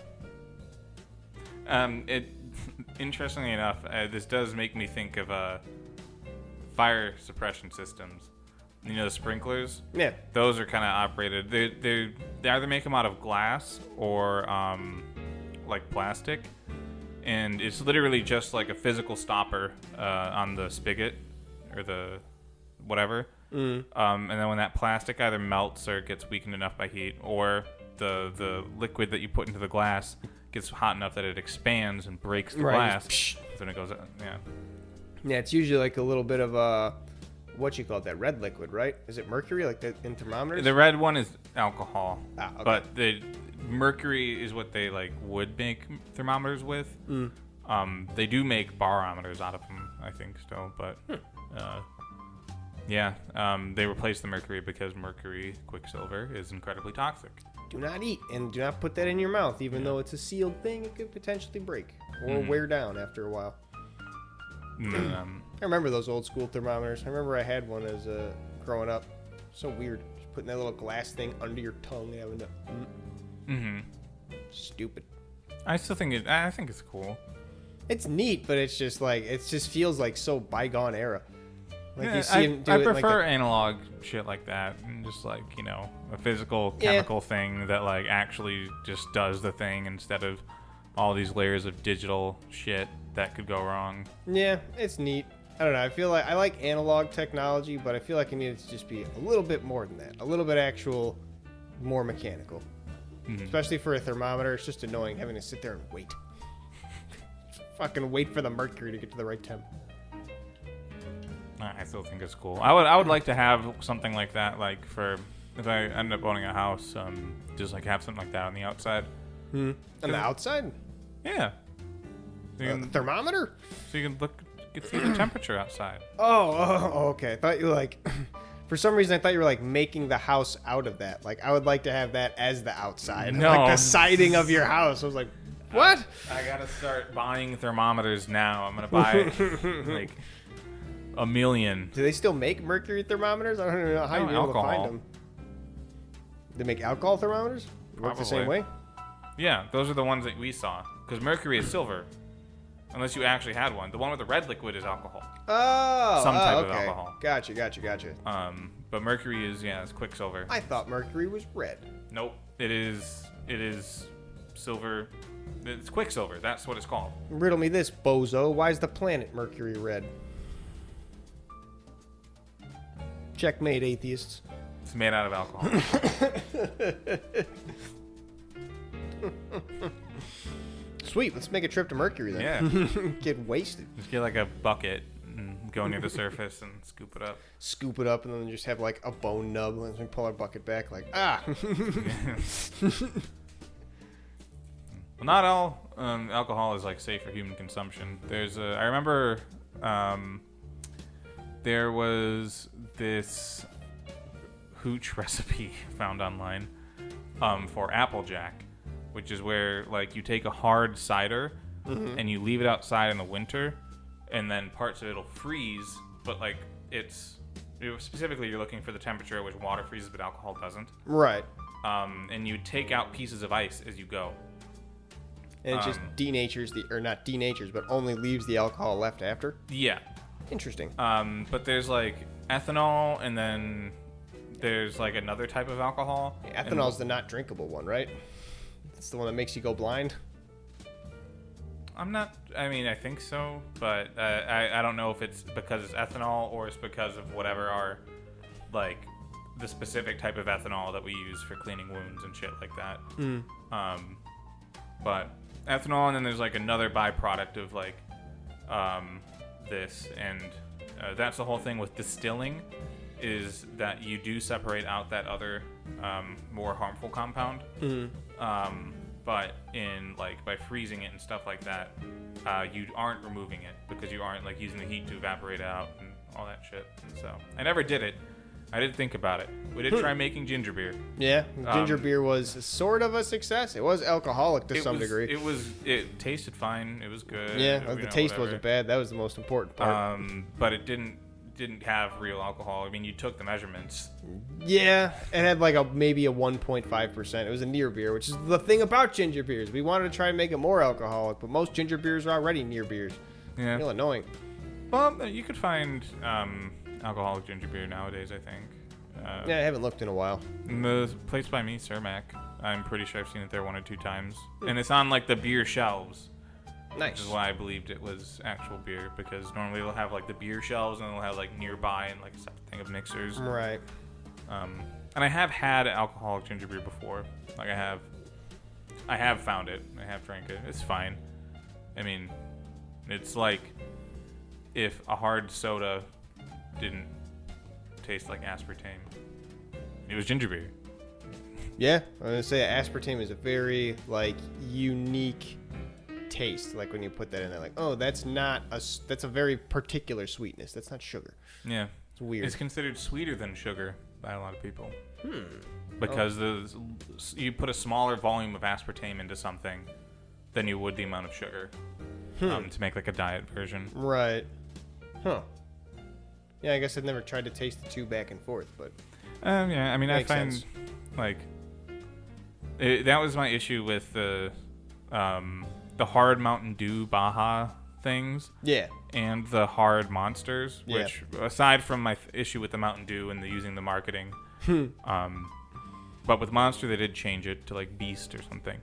Interestingly enough, this does make me think of fire suppression systems. You know, the sprinklers? Yeah. Those are kind of operated. They either make them out of glass or like plastic, and it's literally just like a physical stopper on the spigot or the whatever. And then when that plastic either melts or gets weakened enough by heat, or the liquid that you put into the glass gets hot enough that it expands and breaks the glass, then it goes out. Yeah. Yeah, it's usually like a little bit of what you call it, that red liquid, right? Is it mercury, like that in thermometers? The red one is alcohol, okay. But the mercury is what they like would make thermometers with. They do make barometers out of them, I think, still, but they replaced the mercury because mercury quicksilver is incredibly toxic. Do not eat and do not put that in your mouth, even though it's a sealed thing. It could potentially break or wear down after a while. I remember those old school thermometers. I remember I had one as growing up. So weird, just putting that little glass thing under your tongue and having to. Stupid. I think it's cool. It's neat, but it's just like it just feels like so bygone era. Like you see him do I it prefer like analog shit like that, and just like, you know, a physical chemical thing that like actually just does the thing instead of all these layers of digital shit that could go wrong. Yeah, it's neat. I don't know. I feel like I like analog technology, but I feel like it needed to just be a little bit more than that. A little bit actual, more mechanical. Especially for a thermometer, it's just annoying having to sit there and wait. Fucking wait for the mercury to get to the right temp. I still think it's cool. I would like to have something like that, like for if I end up owning a house, just like have something like that on the outside. On the outside? Yeah. So thermometer? So you can see the temperature outside. Oh, okay. I thought you were like, for some reason I thought you were like making the house out of that. Like I would like to have that as the outside. No. Like the siding of your house. I was like, what? I gotta start buying thermometers now. I'm gonna buy like 1 million. Do they still make mercury thermometers? I don't even know how you'd be able to find them. They make alcohol thermometers? Work the same way? Yeah, those are the ones that we saw. Because mercury is silver. Unless you actually had one. The one with the red liquid is alcohol. Oh, some type of okay. alcohol. Gotcha. But mercury is, it's quicksilver. I thought mercury was red. Nope. It is silver. It's quicksilver. That's what it's called. Riddle me this, bozo. Why is the planet Mercury red? Checkmate, atheists. It's made out of alcohol. Sweet, let's make a trip to Mercury then. Yeah. Get wasted. Just get like a bucket and go near the surface and scoop it up. Scoop it up and then just have like a bone nub and then pull our bucket back like, Well, not all alcohol is like safe for human consumption. I remember there was this hooch recipe found online for Applejack, which is where like you take a hard cider and you leave it outside in the winter, and then parts of it'll freeze, but like specifically you're looking for the temperature at which water freezes but alcohol doesn't. Right. And you take out pieces of ice as you go. And it just denatures or not denatures, but only leaves the alcohol left after? Yeah. Interesting. But there's like ethanol, and then there's like another type of alcohol. Ethanol's the not drinkable one, right? It's the one that makes you go blind? I think so, but I don't know if it's because it's ethanol or it's because of whatever our, like, the specific type of ethanol that we use for cleaning wounds and shit like that. But ethanol, and then there's like another byproduct of like this, and that's the whole thing with distilling, is that you do separate out that other more harmful compound. But in like by freezing it and stuff like that, you aren't removing it because you aren't like using the heat to evaporate it out and all that shit. So I never did it. I did think about it. We did try making ginger beer. Yeah, ginger beer was sort of a success. It was alcoholic to some degree. It tasted fine. It was good. Yeah, the taste wasn't bad. That was the most important part. But it didn't have real alcohol. I mean, you took the measurements. Yeah, it had like maybe a 1.5%. It was a near beer, which is the thing about ginger beers. We wanted to try and make it more alcoholic, but most ginger beers are already near beers. Yeah, real annoying. Well, you could find alcoholic ginger beer nowadays, I think. Yeah, I haven't looked in a while. The place by me, Cermak, I'm pretty sure I've seen it there 1 or 2 times. And it's on like the beer shelves. Nice. Which is why I believed it was actual beer, because normally they'll have like the beer shelves and they'll have like nearby and like a separate thing of mixers. Right. And I have had alcoholic ginger beer before. Like I have found it. I have drank it. It's fine. I mean, it's like if a hard soda didn't taste like aspartame. It was ginger beer. Yeah, I'm gonna say aspartame is a very like unique taste. Like when you put that in there, like, oh, that's a very particular sweetness. That's not sugar. Yeah, it's weird. It's considered sweeter than sugar by a lot of people. Because you put a smaller volume of aspartame into something than you would the amount of sugar to make like a diet version. Right. Huh. Yeah, I guess I've never tried to taste the two back and forth, but yeah, I mean, I find sense. Like that was my issue with the hard Mountain Dew Baja things. Yeah. And the hard Monsters, which aside from my issue with the Mountain Dew and using the marketing, but with Monster they did change it to like Beast or something.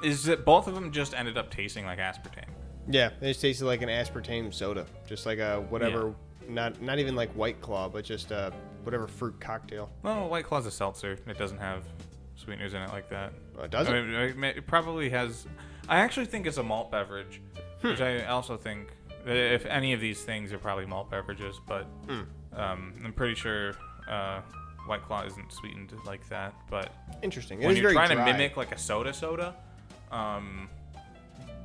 Is that both of them just ended up tasting like aspartame? Yeah, it just tasted like an aspartame soda, just like a whatever, not even like White Claw, but just whatever fruit cocktail. Well, White Claw's a seltzer. It doesn't have sweeteners in it like that. It doesn't? I mean, it probably has. I actually think it's a malt beverage, which I also think, if any of these things are probably malt beverages, but I'm pretty sure White Claw isn't sweetened like that. But interesting. When you're trying to mimic like a soda,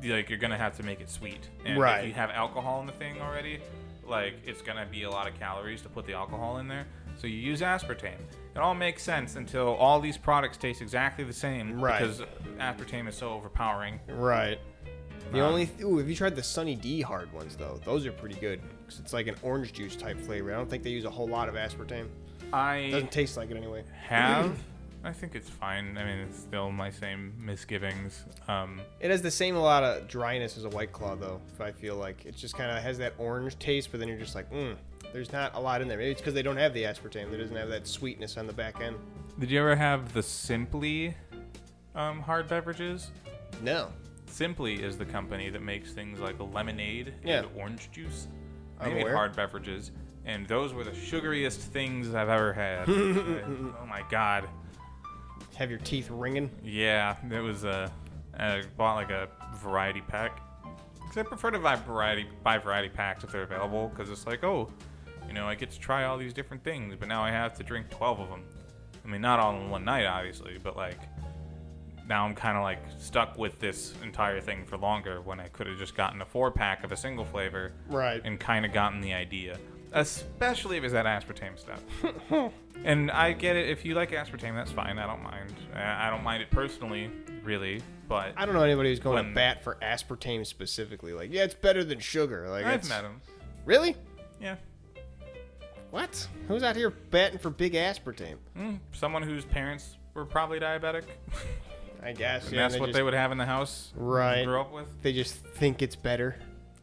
like you're gonna have to make it sweet, and if you have alcohol in the thing already, like it's gonna be a lot of calories to put the alcohol in there. So you use aspartame. It all makes sense until all these products taste exactly the same, because aspartame is so overpowering. Right. The only have you tried the Sunny D hard ones though? Those are pretty good because it's like an orange juice type flavor. I don't think they use a whole lot of aspartame. It doesn't taste like it anyway. I think it's fine. I mean, it's still my same misgivings. It has the same a lot of dryness as a White Claw, though. I feel like it just kind of has that orange taste, but then you're just like, there's not a lot in there. Maybe it's because they don't have the aspartame. It doesn't have that sweetness on the back end. Did you ever have the Simply hard beverages? No. Simply is the company that makes things like lemonade and orange juice. They made hard beverages, and those were the sugariest things I've ever had. Oh my god. Have your teeth ringing? Yeah, it was I bought like a variety pack. Because I prefer to buy variety packs if they're available, because it's like, I get to try all these different things, but now I have to drink 12 of them. I mean, not all in one night, obviously, but like now I'm kind of like stuck with this entire thing for longer when I could have just gotten a 4-pack of a single flavor, and kind of gotten the idea. Especially if it's that aspartame stuff. And I get it. If you like aspartame, that's fine. I don't mind. I don't mind it personally, really. But I don't know anybody who's going to bat for aspartame specifically. Like, yeah, it's better than sugar. Like, I've met him. Really? Yeah. What? Who's out here batting for big aspartame? Someone whose parents were probably diabetic. I guess. And yeah, that's what they would have in the house. Right. Grew up with. They just think it's better.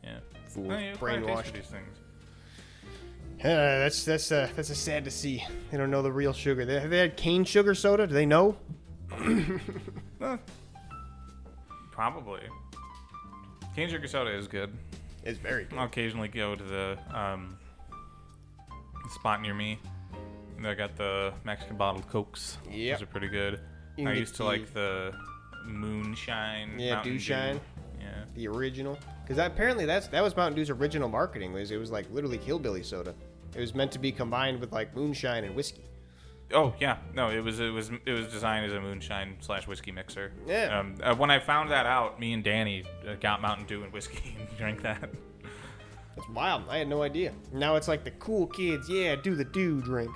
Yeah. Fools, Well, you acquire a taste brainwashed. for these things. That's a sad to see. They don't know the real sugar. Have they had cane sugar soda? Do they know? Probably. Cane sugar soda is good. It's very good. I'll occasionally go to the spot near me. And they got the Mexican bottled Cokes. Yep. Those are pretty good. You can I get used to like the Moonshine. Yeah, Mountain Dew Shine. Yeah. The original. Because apparently that was Mountain Dew's original marketing. It was like literally hillbilly soda. It was meant to be combined with like moonshine and whiskey. Oh yeah, no, it was designed as a moonshine / whiskey mixer. Yeah. When I found that out, me and Danny got Mountain Dew and whiskey and drank that. That's wild. I had no idea. Now it's like the cool kids. Yeah, do the Dew drink.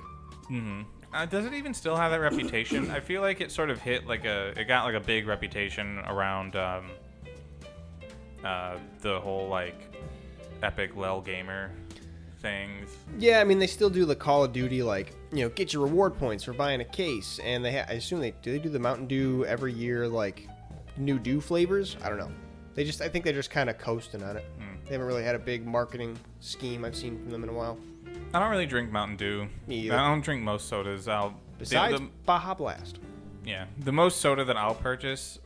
Mm-hmm. Does it even still have that reputation? I feel like it sort of hit it got like a big reputation around the whole like epic Lel gamer things. Yeah, I mean they still do the Call of Duty like get your reward points for buying a case, and I assume they do the Mountain Dew every year like new Dew flavors. I don't know. I think they're just kind of coasting on it. They haven't really had a big marketing scheme I've seen from them in a while. I don't really drink Mountain Dew. Me either. I don't drink most sodas. Besides Baja Blast. Yeah, the most soda that I'll purchase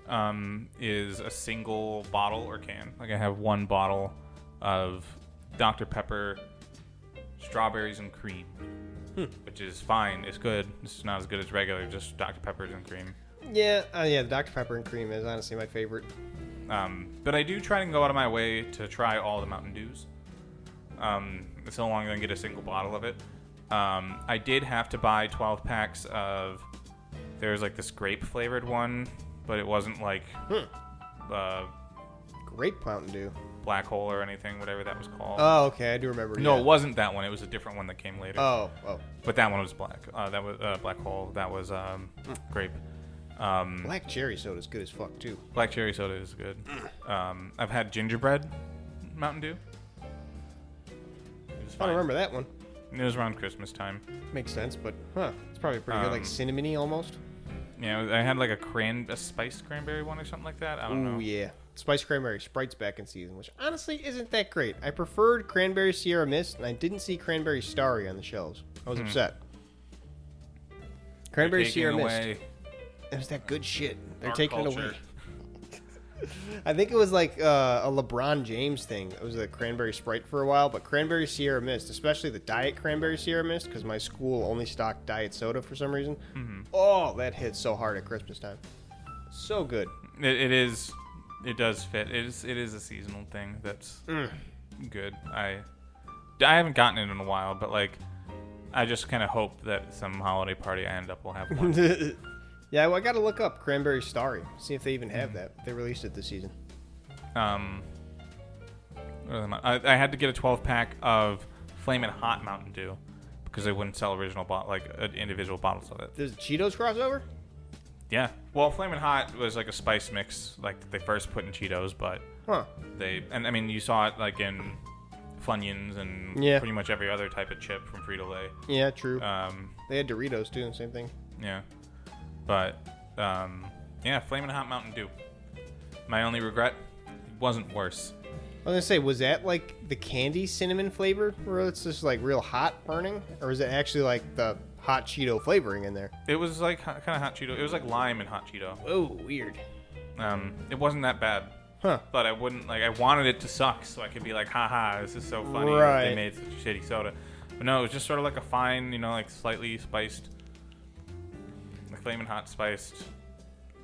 is a single bottle or can. Like I have one bottle of Dr. Pepper, strawberries and cream, which is fine. It's good. It's not as good as regular, just Dr. Peppers and cream. Yeah, the Dr. Pepper and cream is honestly my favorite. But I do try and go out of my way to try all the Mountain Dews. So long as I can get a single bottle of it. I did have to buy 12 packs of. There's like this grape flavored one, but it wasn't like Grape Mountain Dew. Black Hole or anything, whatever that was called. Oh, okay, I do remember. No, yeah. it wasn't that one. It was a different one that came later. Oh. But that one was black. That was Black Hole. That was grape. Black cherry soda is good as fuck too. Black cherry soda is good. I've had gingerbread Mountain Dew. It was I fine. don't remember that one. It was around Christmas time. Makes sense, but it's probably pretty good, like cinnamony almost. Yeah, I had like a spiced cranberry one or something like that. I don't know. Ooh, yeah. Spiced Cranberry Sprite's back in season, which honestly isn't that great. I preferred Cranberry Sierra Mist, and I didn't see Cranberry Starry on the shelves. I was upset. Cranberry Sierra Mist. It was that good shit. They're taking it away. I think it was like a LeBron James thing. It was a Cranberry Sprite for a while, but Cranberry Sierra Mist, especially the Diet Cranberry Sierra Mist, because my school only stocked Diet Soda for some reason. Mm-hmm. Oh, that hits so hard at Christmas time. So good. It is. It does fit. It is a seasonal thing that's good. I haven't gotten it in a while, but like I just kind of hope that some holiday party I end up will have one. Yeah, well, I got to look up Cranberry Starry, see if they even have that. They released it this season. I had to get a 12-pack of Flamin' Hot Mountain Dew because they wouldn't sell original individual bottles of it. There's a Cheetos crossover? Yeah. Well, Flamin' Hot was like a spice mix, like they first put in Cheetos, but I mean, you saw it like in Funyuns and pretty much every other type of chip from Frito-Lay. Yeah, true. They had Doritos too, same thing. Yeah. But, Flamin' Hot Mountain Dew. My only regret, it wasn't worse. I was going to say, was that like the candy cinnamon flavor where it's just like real hot burning? Or is it actually like the hot Cheeto flavoring in there? It was like kind of hot Cheeto. It was like lime and hot Cheeto. Oh, weird. It wasn't that bad. Huh. But I wanted it to suck so I could be like, haha, this is so funny. Right. They made such a shitty soda. But no, it was just sort of like a fine, like slightly spiced, like Flamin' Hot spiced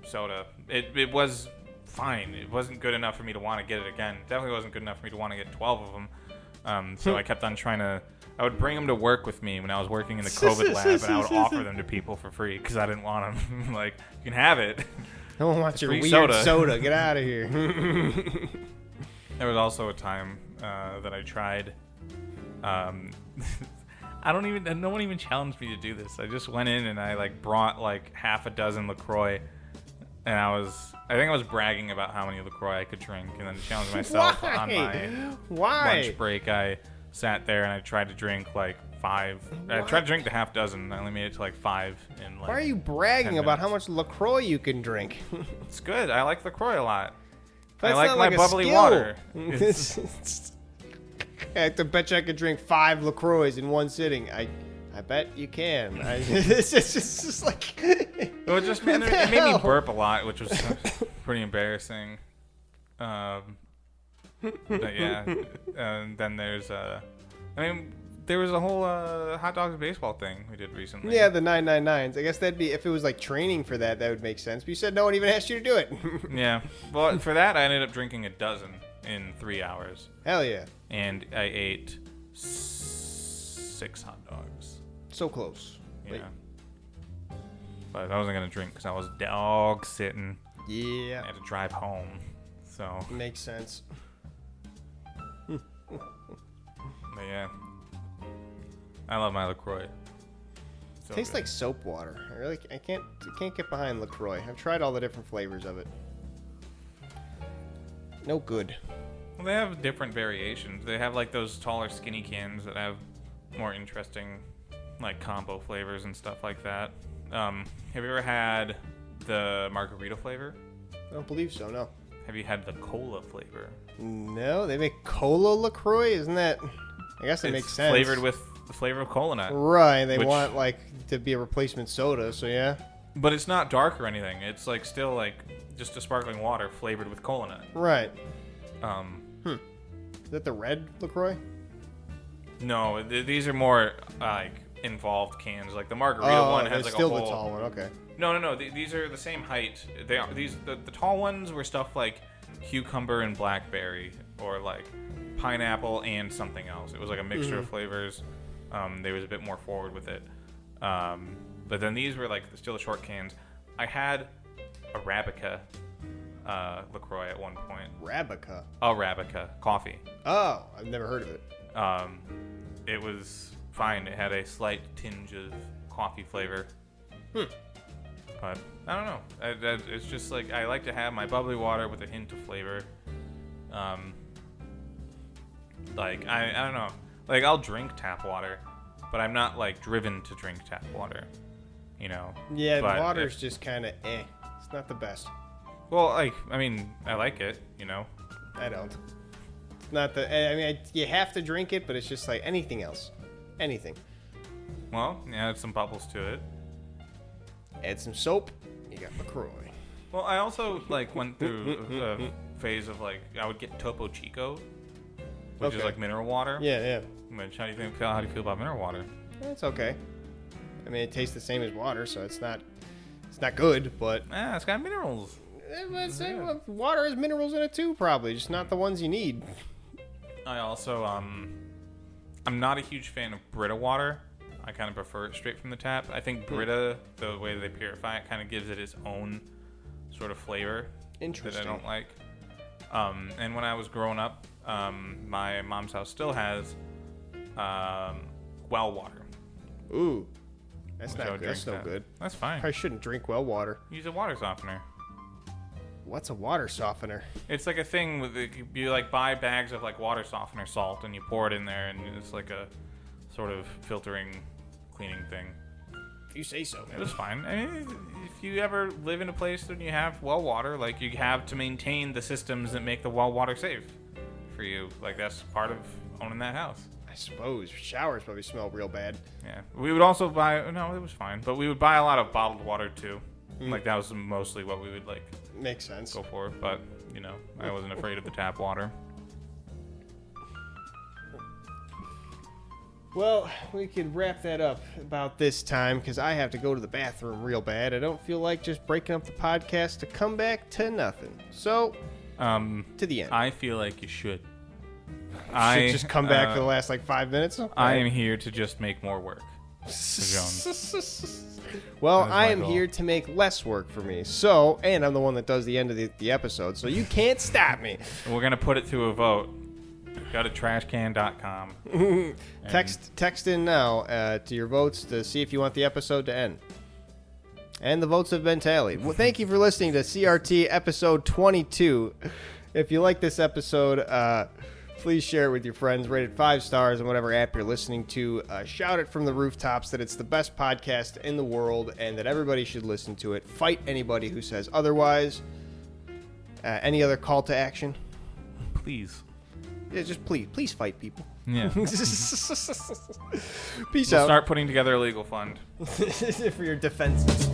soda. It was fine. It wasn't good enough for me to want to get it again. Definitely wasn't good enough for me to want to get 12 of them. So I kept on trying to. I would bring them to work with me when I was working in the COVID lab, and I would offer them to people for free because I didn't want them. Like, you can have it. No one wants your Free weird soda. soda. Get out of here. There was also a time that I tried. No one even challenged me to do this. I just went in and I brought half a dozen LaCroix, and I think I was bragging about how many LaCroix I could drink, and then challenged myself on my lunch break. I sat there and I tried to drink like 5. I tried to drink the half dozen. I only made it to like 5 in like. Why are you bragging 10 about how minutes. much LaCroix you can drink? It's good. I like LaCroix a lot. That's I like not my a bubbly skill. water. I have to bet you I could drink 5 LaCroix in one sitting. I bet you can. It's just like. Well, it just made me burp a lot, which was pretty embarrassing. But yeah, and then there's there was a whole hot dogs baseball thing we did recently. Yeah, the 999s. I guess that'd be if it was like training for that would make sense. But you said no one even asked you to do it. Yeah. Well, for that I ended up drinking a dozen in 3 hours. Hell yeah. And I ate 6 hot dogs. So close. Yeah. But I wasn't gonna drink because I was dog sitting. Yeah. I had to drive home. So. Makes sense. But yeah. I love my LaCroix. So Tastes good. like soap water. I can't get behind LaCroix. I've tried all the different flavors of it. No good. Well, they have different variations. They have like those taller, skinny cans that have more interesting, like combo flavors and stuff like that. Have you ever had the margarita flavor? I don't believe so. No. Have you had the cola flavor? No, they make cola LaCroix. Isn't that? I guess it makes sense. Flavored with the flavor of cola nut. Right. They want like to be a replacement soda. So yeah. But it's not dark or anything. It's like still like just a sparkling water flavored with cola nut. Right. Is that the red LaCroix? No, these are more like involved cans. Like the margarita one has like still a whole. the tall one. Okay. No. These are the same height. They are the tall ones were stuff like cucumber and blackberry, or like pineapple and something else. It was like a mixture of flavors. They was a bit more forward with it. But then these were like still the short cans. I had Arabica LaCroix at one point. Arabica. Arabica coffee. Oh, I've never heard of it. It was fine. It had a slight tinge of coffee flavor. But I don't know. It's just like I like to have my bubbly water with a hint of flavor. Like I don't know. Like I'll drink tap water, but I'm not like driven to drink tap water. You know. Yeah, But the water's just kind of It's not the best. Well, like I mean, I like it. You know. I don't. It's not the. I mean, you have to drink it, but it's just like anything else. Anything. Well, yeah, add some bubbles to it. Add some soap. You got LaCroix. Well, I also like went through a phase of like I would get Topo Chico, which is like mineral water. Yeah. Which how do you feel about mineral water? It's okay. I mean, it tastes the same as water, so it's not good, but It's got minerals. Water has minerals in it too, probably, just not the ones you need. I also I'm not a huge fan of Brita water. I kind of prefer it straight from the tap. I think Brita, the way they purify it, kind of gives it its own sort of flavor that I don't like. And when I was growing up, my mom's house still has well water. Ooh, that's Which I not would good. That's no drink that. good. That's fine. I shouldn't drink well water. Use a water softener. What's a water softener? It's like a thing with you like buy bags of like water softener salt and you pour it in there and it's like a sort of filtering, cleaning thing. If you say so. It was fine. I mean, if you ever live in a place and you have well water, like you have to maintain the systems that make the well water safe for you. Like that's part of owning that house. I suppose showers probably smell real bad. Yeah, we would also buy. No, it was fine, but we would buy a lot of bottled water too. Like that was mostly what we would like. Makes sense. Go for, but you know, I wasn't afraid of the tap water. Well, we could wrap that up about this time because I have to go to the bathroom real bad. I don't feel like just breaking up the podcast to come back to nothing. So, to the end. I feel like you should. Should just come back for the last like 5 minutes. Okay. I am here to just make more work for Jones. Well, That is I my am goal. here to make less work for me. So, and I'm the one that does the end of the episode. So you can't stop me. We're gonna put it to a vote. Go to trashcan.com. Text in now to your votes to see if you want the episode to end. And the votes have been tallied. Well, thank you for listening to CRT episode 22. If you like this episode, Please share it with your friends. Rate it 5 stars on whatever app you're listening to. Shout it from the rooftops that it's the best podcast in the world and that everybody should listen to it. Fight anybody who says otherwise. Any other call to action? Please. Yeah, just please fight people. Yeah. Peace We'll out. start putting together a legal fund. For your defenses.